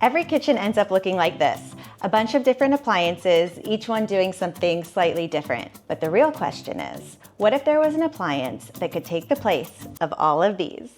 Every kitchen ends up looking like this, a bunch of different appliances, each one doing something slightly different. But the real question is, what if there was an appliance that could take the place of all of these?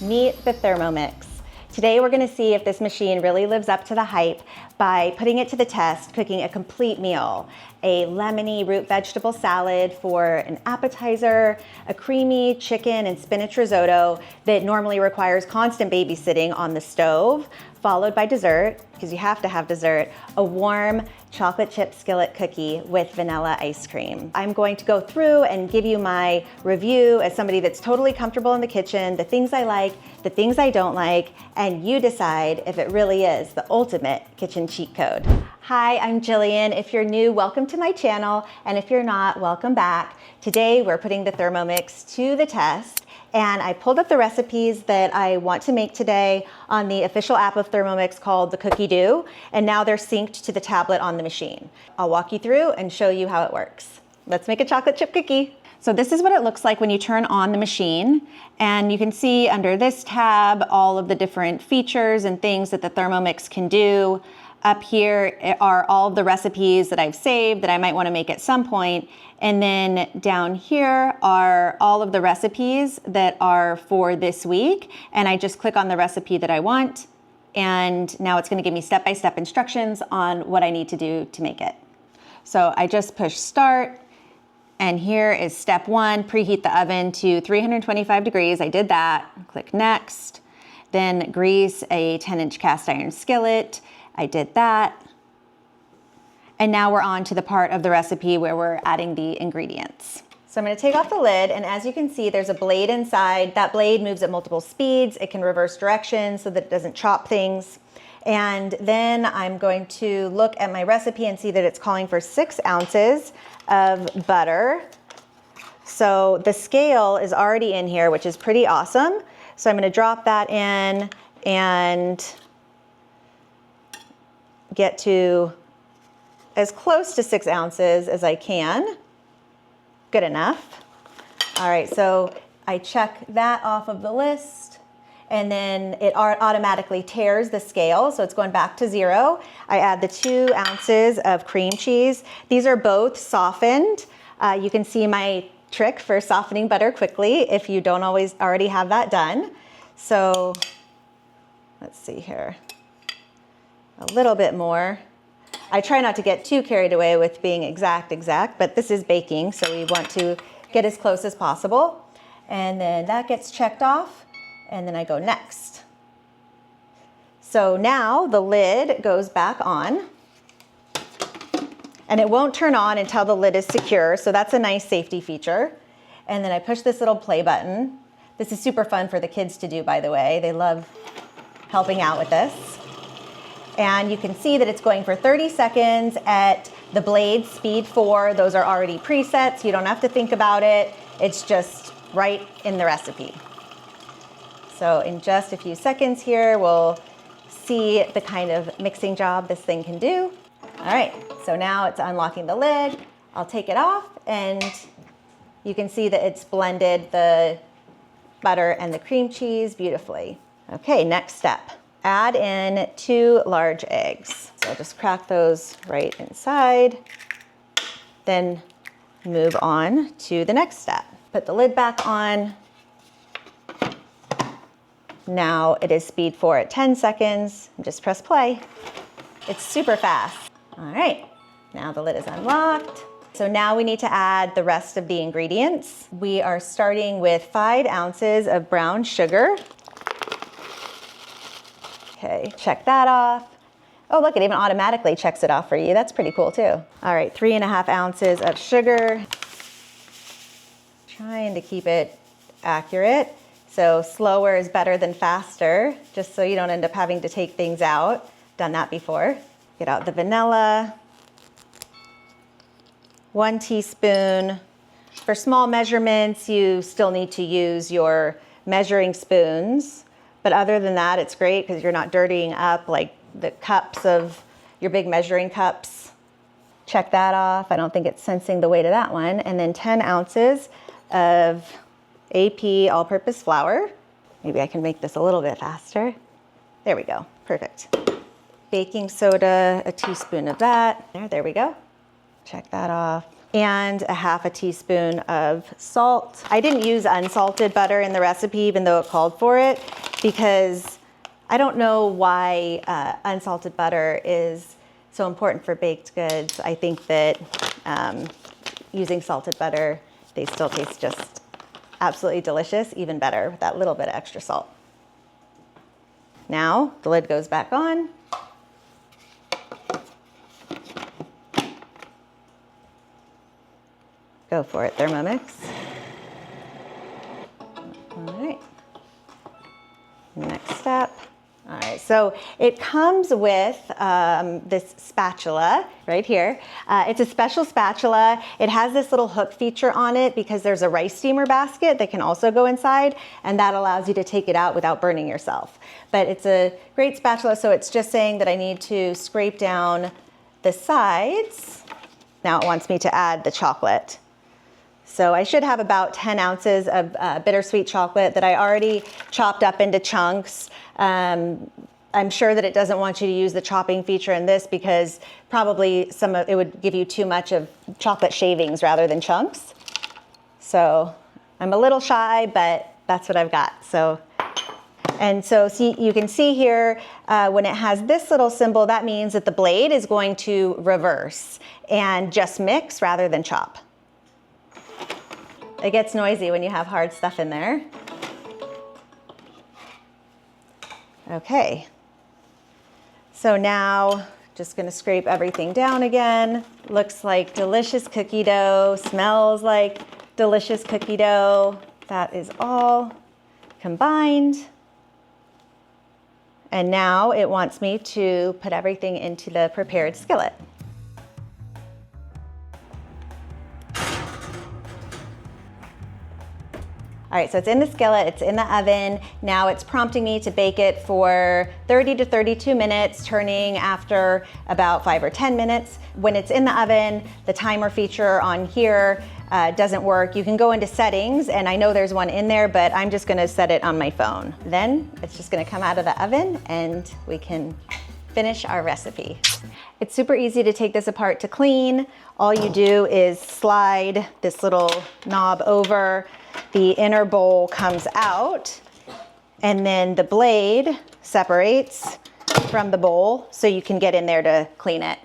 Meet the Thermomix. Today we're going to see if this machine really lives up to the hype by putting it to the test, cooking a complete meal. A lemony root vegetable salad for an appetizer, a creamy chicken and spinach risotto that normally requires constant babysitting on the stove, followed by dessert, because you have to have dessert, a warm chocolate chip skillet cookie with vanilla ice cream. I'm going to go through and give you my review as somebody that's totally comfortable in the kitchen, the things I like, the things I don't like, and you decide if it really is the ultimate kitchen cheat code. Hi, I'm Jillian. If you're new, welcome to my channel, and if you're not, welcome back. Today we're putting the Thermomix to the test, and I pulled up the recipes that I want to make today on the official app of Thermomix called the Cookie Do, and now they're synced to the tablet on the machine. I'll walk you through and show you how it works. Let's make a chocolate chip cookie. So this is what it looks like when you turn on the machine, and you can see under this tab all of the different features and things that the Thermomix can do. Up here are all of the recipes that I've saved that I might want to make at some point. And then down here are all of the recipes that are for this week. And I just click on the recipe that I want. And now it's going to give me step-by-step instructions on what I need to do to make it. So I just push start. And here is step one, preheat the oven to 325 degrees. I did that. Click next. Then grease a 10-inch cast iron skillet. I did that. And now we're on to the part of the recipe where we're adding the ingredients. So I'm going to take off the lid, and as you can see, there's a blade inside. That blade moves at multiple speeds. It can reverse directions so that it doesn't chop things. And then I'm going to look at my recipe and see that it's calling for 6 ounces of butter. So the scale is already in here, which is pretty awesome. So I'm going to drop that in and get to as close to 6 ounces as I can. Good enough. All right, so I check that off of the list, and then it automatically tears the scale, so it's going back to 0. I add the 2 ounces of cream cheese. These are both softened. You can see my trick for softening butter quickly if you don't already have that done. So let's see here. A little bit more. I try not to get too carried away with being exact, but this is baking, so we want to get as close as possible. And then that gets checked off, and then I go next. So now the lid goes back on, and it won't turn on until the lid is secure, so that's a nice safety feature. And then I push this little play button. This is super fun for the kids to do, by the way. They love helping out with this. And you can see that it's going for 30 seconds at the blade speed 4. Those are already presets. You don't have to think about it. It's just right in the recipe. So in just a few seconds here, we'll see the kind of mixing job this thing can do. All right, so now it's unlocking the lid. I'll take it off, and you can see that it's blended the butter and the cream cheese beautifully. Okay, next step. Add in 2 large eggs. So I'll just crack those right inside. Then move on to the next step. Put the lid back on. Now it is speed 4 at 10 seconds. Just press play. It's super fast. All right, now the lid is unlocked. So now we need to add the rest of the ingredients. We are starting with 5 ounces of brown sugar. Okay, check that off. Oh, look, it even automatically checks it off for you. That's pretty cool too. All right, 3.5 ounces of sugar. Trying to keep it accurate. So slower is better than faster, just so you don't end up having to take things out. Done that before. Get out the vanilla. 1 teaspoon. For small measurements, you still need to use your measuring spoons. But other than that, it's great because you're not dirtying up like the cups of your big measuring cups. Check that off. I don't think it's sensing the weight of that one. And then 10 ounces of AP all-purpose flour. Maybe I can make this a little bit faster. There we go, perfect. Baking soda, a teaspoon of that. There we go. Check that off. And a half a teaspoon of salt. I didn't use unsalted butter in the recipe, even though it called for it, because I don't know why unsalted butter is so important for baked goods. I think that using salted butter, they still taste just absolutely delicious, even better with that little bit of extra salt. Now the lid goes back on. Go for it, Thermomix. All right. Next step. All right, so it comes with this spatula right here. It's a special spatula. It has this little hook feature on it because there's a rice steamer basket that can also go inside, and that allows you to take it out without burning yourself. But it's a great spatula, so it's just saying that I need to scrape down the sides. Now it wants me to add the chocolate. So I should have about 10 ounces of bittersweet chocolate that I already chopped up into chunks. I'm sure that it doesn't want you to use the chopping feature in this because probably it would give you too much of chocolate shavings rather than chunks. So I'm a little shy, but that's what I've got. So see, you can see here when it has this little symbol, that means that the blade is going to reverse and just mix rather than chop. It gets noisy when you have hard stuff in there. Okay, so now just gonna scrape everything down again. Looks like delicious cookie dough, smells like delicious cookie dough. That is all combined. And now it wants me to put everything into the prepared skillet. All right, so it's in the skillet, it's in the oven. Now it's prompting me to bake it for 30 to 32 minutes, turning after about 5 or 10 minutes. When it's in the oven, the timer feature on here doesn't work. You can go into settings, and I know there's one in there, but I'm just gonna set it on my phone. Then it's just gonna come out of the oven and we can finish our recipe. It's super easy to take this apart to clean. All you do is slide this little knob over, the inner bowl comes out, and then the blade separates from the bowl so you can get in there to clean it.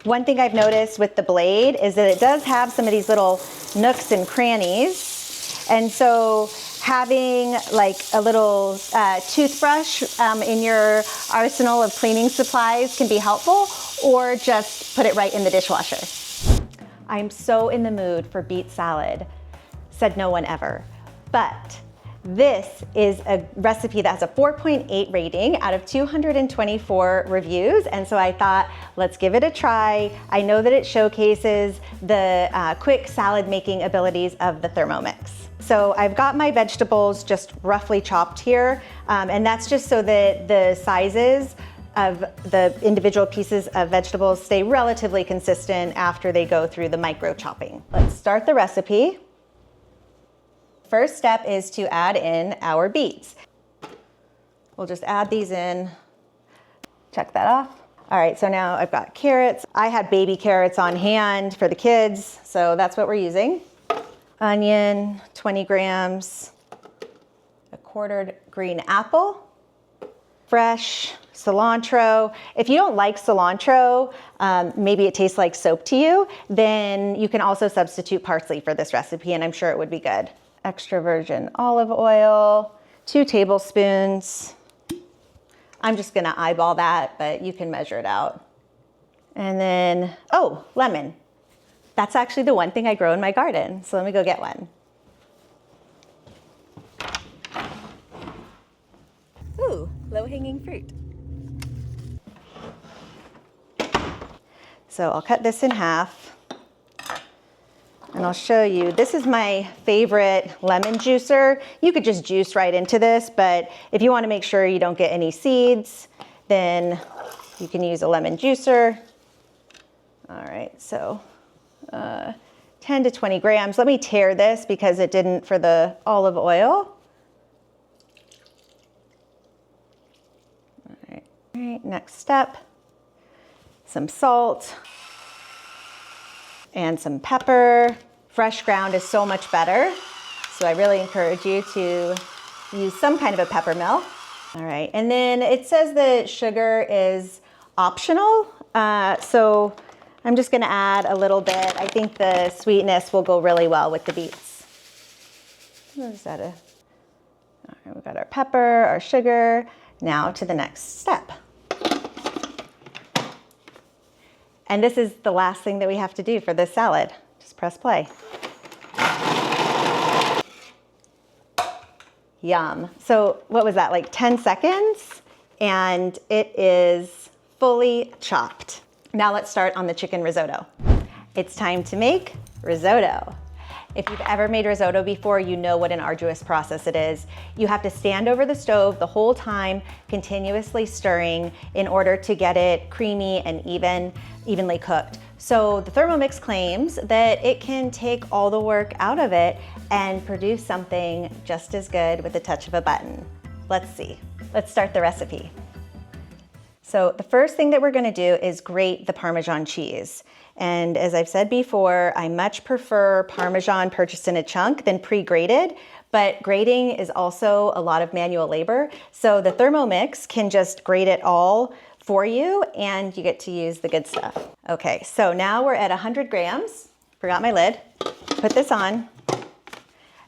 One thing I've noticed with the blade is that it does have some of these little nooks and crannies, and so having like a little toothbrush in your arsenal of cleaning supplies can be helpful, or just put it right in the dishwasher. I'm so in the mood for beet salad. Said no one ever. But this is a recipe that has a 4.8 rating out of 224 reviews, and so I thought, let's give it a try. I know that it showcases the quick salad making abilities of the Thermomix. So I've got my vegetables just roughly chopped here, and that's just so that the sizes of the individual pieces of vegetables stay relatively consistent after they go through the micro chopping. Let's start the recipe. First step is to add in our beets. We'll just add these in, check that off. All right, so now I've got carrots. I had baby carrots on hand for the kids, so that's what we're using. Onion, 20 grams, a quartered green apple, fresh cilantro. If you don't like cilantro, maybe it tastes like soap to you, then you can also substitute parsley for this recipe, and I'm sure it would be good. Extra virgin olive oil, 2 tablespoons. I'm just gonna eyeball that, but you can measure it out. And then, oh, lemon. That's actually the one thing I grow in my garden, so let me go get one. Ooh, low-hanging fruit. So I'll cut this in half. And I'll show you, this is my favorite lemon juicer. You could just juice right into this, but if you want to make sure you don't get any seeds, then you can use a lemon juicer. All right, so 10 to 20 grams. Let me tear this because it didn't for the olive oil. All right, next step, some salt and some pepper. Fresh ground is so much better, so I really encourage you to use some kind of a pepper mill. All right, and then it says that sugar is optional, so I'm just gonna add a little bit. I think the sweetness will go really well with the beets. What is that? All right, we've got our pepper, our sugar. Now to the next step. And this is the last thing that we have to do for this salad. Just press play. Yum. So what was that, like 10 seconds? And it is fully chopped. Now let's start on the chicken risotto. It's time to make risotto. If you've ever made risotto before, you know what an arduous process it is. You have to stand over the stove the whole time, continuously stirring in order to get it creamy and evenly cooked. So the Thermomix claims that it can take all the work out of it and produce something just as good with the touch of a button. Let's see. Let's start the recipe. So the first thing that we're gonna do is grate the Parmesan cheese. And as I've said before, I much prefer Parmesan purchased in a chunk than pre-grated, but grating is also a lot of manual labor. So the Thermomix can just grate it all for you and you get to use the good stuff. Okay, so now we're at 100 grams. Forgot my lid. Put this on.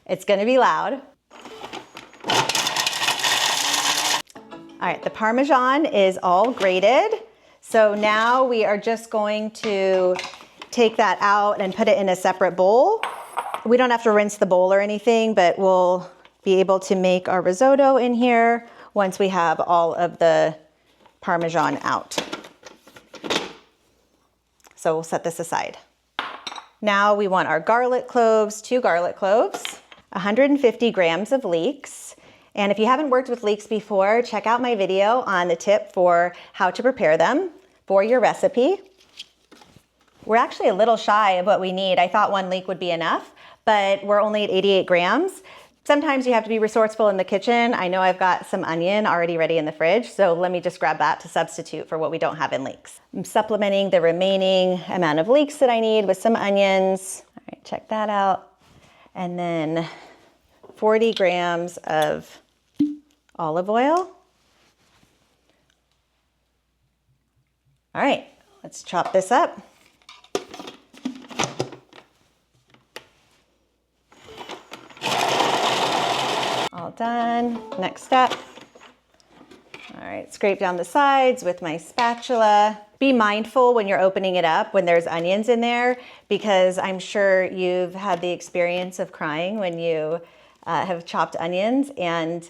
It's gonna be loud. All right, the Parmesan is all grated. So now we are just going to take that out and put it in a separate bowl. We don't have to rinse the bowl or anything, but we'll be able to make our risotto in here once we have all of the Parmesan out. So we'll set this aside. Now we want our garlic cloves, 2 garlic cloves, 150 grams of leeks. And if you haven't worked with leeks before, check out my video on the tip for how to prepare them for your recipe. We're actually a little shy of what we need. I thought 1 leek would be enough, but we're only at 88 grams. Sometimes you have to be resourceful in the kitchen. I know I've got some onion already ready in the fridge, so let me just grab that to substitute for what we don't have in leeks. I'm supplementing the remaining amount of leeks that I need with some onions. All right, check that out. And then 40 grams of olive oil. All right, let's chop this up. All done. Next step. All right, scrape down the sides with my spatula. Be mindful when you're opening it up when there's onions in there, because I'm sure you've had the experience of crying when you have chopped onions, and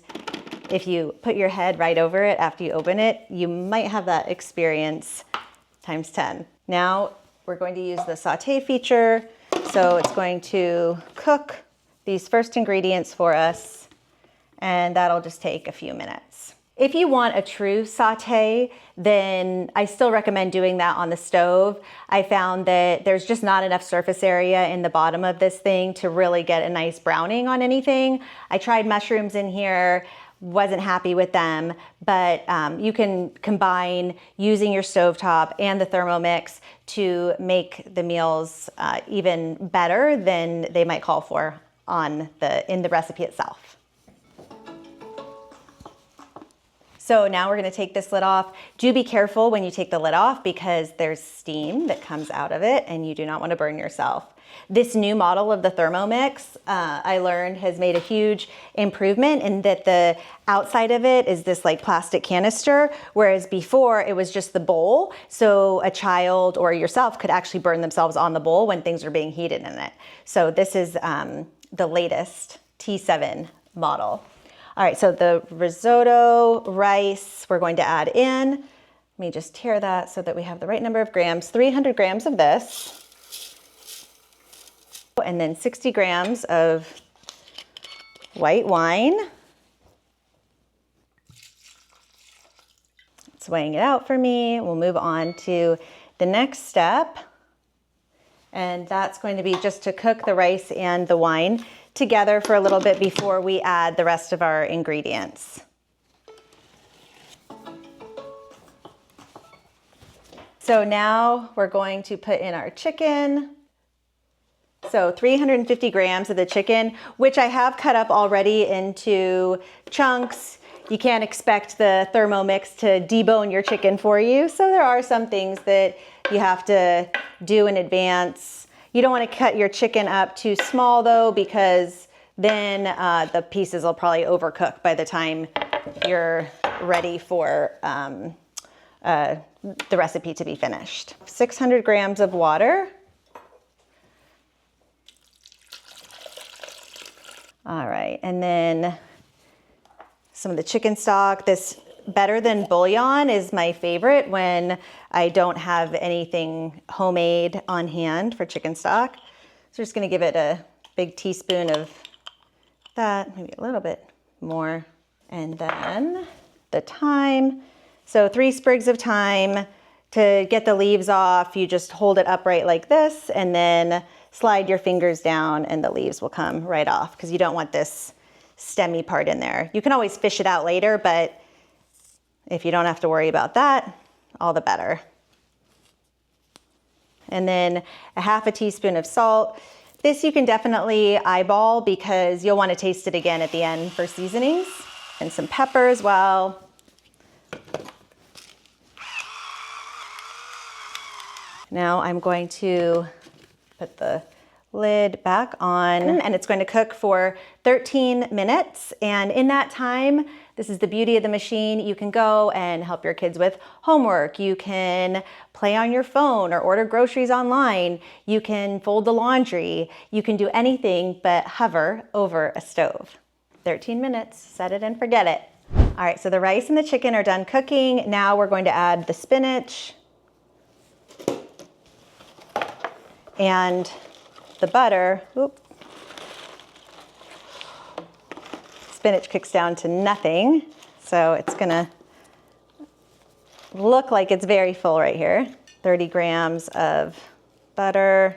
if you put your head right over it after you open it, you might have that experience times 10. Now we're going to use the saute feature. So it's going to cook these first ingredients for us, and that'll just take a few minutes. If you want a true saute, then I still recommend doing that on the stove. I found that there's just not enough surface area in the bottom of this thing to really get a nice browning on anything. I tried mushrooms in here, wasn't happy with them, but you can combine using your stovetop and the Thermomix to make the meals even better than they might call for in the recipe itself. So now we're gonna take this lid off. Do be careful when you take the lid off because there's steam that comes out of it and you do not wanna burn yourself. This new model of the Thermomix, I learned, has made a huge improvement in that the outside of it is this like plastic canister, whereas before it was just the bowl. So a child or yourself could actually burn themselves on the bowl when things are being heated in it. So this is the latest T7 model. All right, so the risotto rice we're going to add in. Let me just tear that so that we have the right number of grams. 300 grams of this. And then 60 grams of white wine. It's weighing it out for me. We'll move on to the next step. And that's going to be just to cook the rice and the wine together for a little bit before we add the rest of our ingredients. So now we're going to put in our chicken. So 350 grams of the chicken, which I have cut up already into chunks. You can't expect the Thermomix to debone your chicken for you. So there are some things that you have to do in advance. You don't want to cut your chicken up too small though, because then the pieces will probably overcook by the time you're ready for the recipe to be finished. 600 grams of water. All right, and then some of the chicken stock. This better than bouillon is my favorite when I don't have anything homemade on hand for chicken stock. So just gonna give it a big teaspoon of that, maybe a little bit more. And then the thyme. So 3 sprigs of thyme. To get the leaves off, you just hold it upright like this and then slide your fingers down and the leaves will come right off because you don't want this stemmy part in there. You can always fish it out later, but if you don't have to worry about that, all the better. And then a half a teaspoon of salt. This you can definitely eyeball because you'll want to taste it again at the end for seasonings. And some pepper as well. Now I'm going to put the lid back on and it's going to cook for 13 minutes. And in that time, this is the beauty of the machine. You can go and help your kids with homework. You can play on your phone or order groceries online. You can fold the laundry. You can do anything but hover over a stove. 13 minutes, set it and forget it. All right, so the rice and the chicken are done cooking. Now we're going to add the spinach and the butter. Oop. Spinach cooks down to nothing, so it's gonna look like it's very full right here. 30 grams of butter.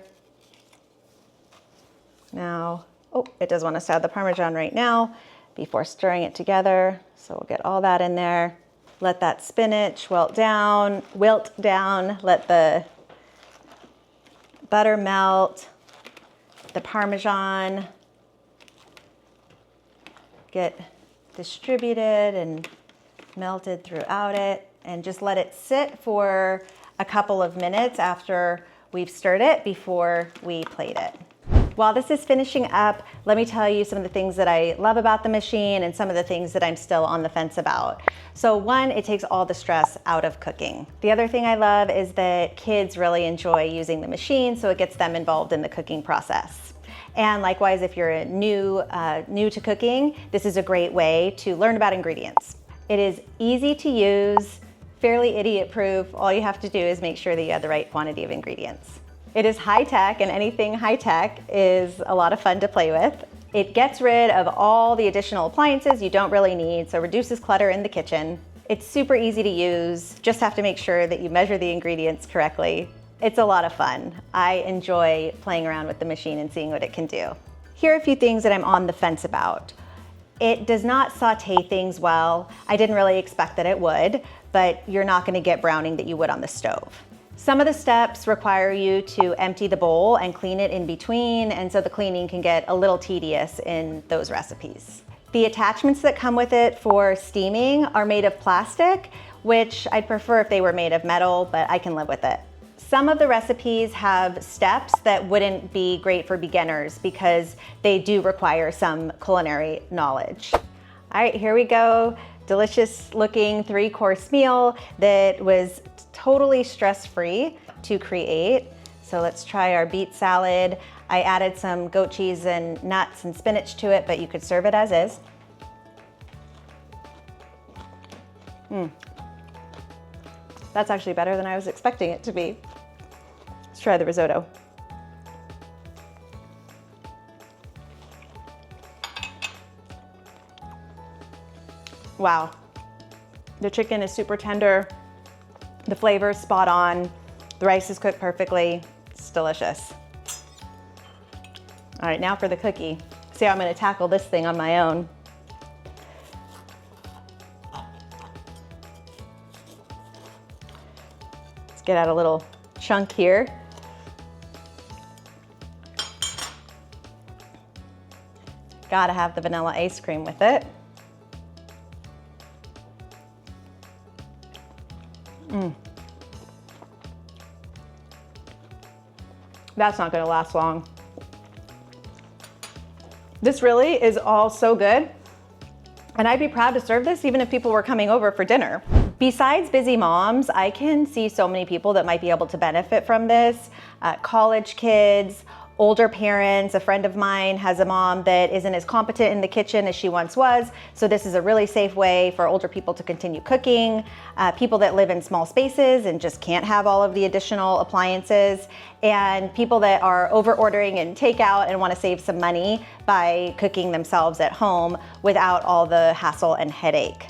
Now, oh, it does want us to add the Parmesan right now before stirring it together. So we'll get all that in there. Let that spinach wilt down, let the butter melt, the Parmesan get distributed and melted throughout it, and just let it sit for a couple of minutes after we've stirred it before we plate it. While this is finishing up, let me tell you some of the things that I love about the machine and some of the things that I'm still on the fence about. So one, it takes all the stress out of cooking. The other thing I love is that kids really enjoy using the machine, so it gets them involved in the cooking process. And likewise, if you're new to cooking, this is a great way to learn about ingredients. It is easy to use, fairly idiot-proof. All you have to do is make sure that you have the right quantity of ingredients. It is high-tech, and anything high-tech is a lot of fun to play with. It gets rid of all the additional appliances you don't really need, so reduces clutter in the kitchen. It's super easy to use. Just have to make sure that you measure the ingredients correctly. It's a lot of fun. I enjoy playing around with the machine and seeing what it can do. Here are a few things that I'm on the fence about. It does not saute things well. I didn't really expect that it would, but you're not gonna get browning that you would on the stove. Some of the steps require you to empty the bowl and clean it in between, and so the cleaning can get a little tedious in those recipes. The attachments that come with it for steaming are made of plastic, which I'd prefer if they were made of metal, but I can live with it. Some of the recipes have steps that wouldn't be great for beginners because they do require some culinary knowledge. All right, here we go. Delicious looking 3-course meal that was totally stress-free to create. So let's try our beet salad. I added some goat cheese and nuts and spinach to it, but you could serve it as is. That's actually better than I was expecting it to be. Let's try the risotto. Wow, the chicken is super tender. The flavor is spot on. The rice is cooked perfectly. It's delicious. All right, now for the cookie. See how I'm gonna tackle this thing on my own. It's Get out a little chunk here. Gotta have the vanilla ice cream with it. That's not gonna last long. This really is all so good. And I'd be proud to serve this even if people were coming over for dinner. Besides busy moms, I can see so many people that might be able to benefit from this. College kids, older parents. A friend of mine has a mom that isn't as competent in the kitchen as she once was, so this is a really safe way for older people to continue cooking. People that live in small spaces and just can't have all of the additional appliances, and people that are over ordering and takeout and want to save some money by cooking themselves at home without all the hassle and headache.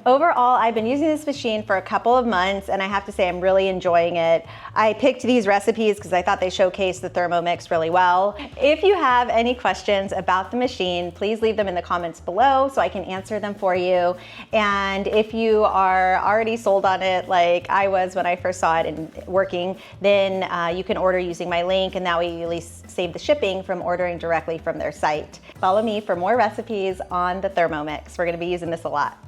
Overall, I've been using this machine for a couple of months and I have to say I'm really enjoying it. I picked these recipes because I thought they showcased the Thermomix really well. If you have any questions about the machine, please leave them in the comments below so I can answer them for you. And if you are already sold on it like I was when I first saw it and working, then you can order using my link, and that way you at least save the shipping from ordering directly from their site. Follow me for more recipes on the Thermomix. We're gonna be using this a lot.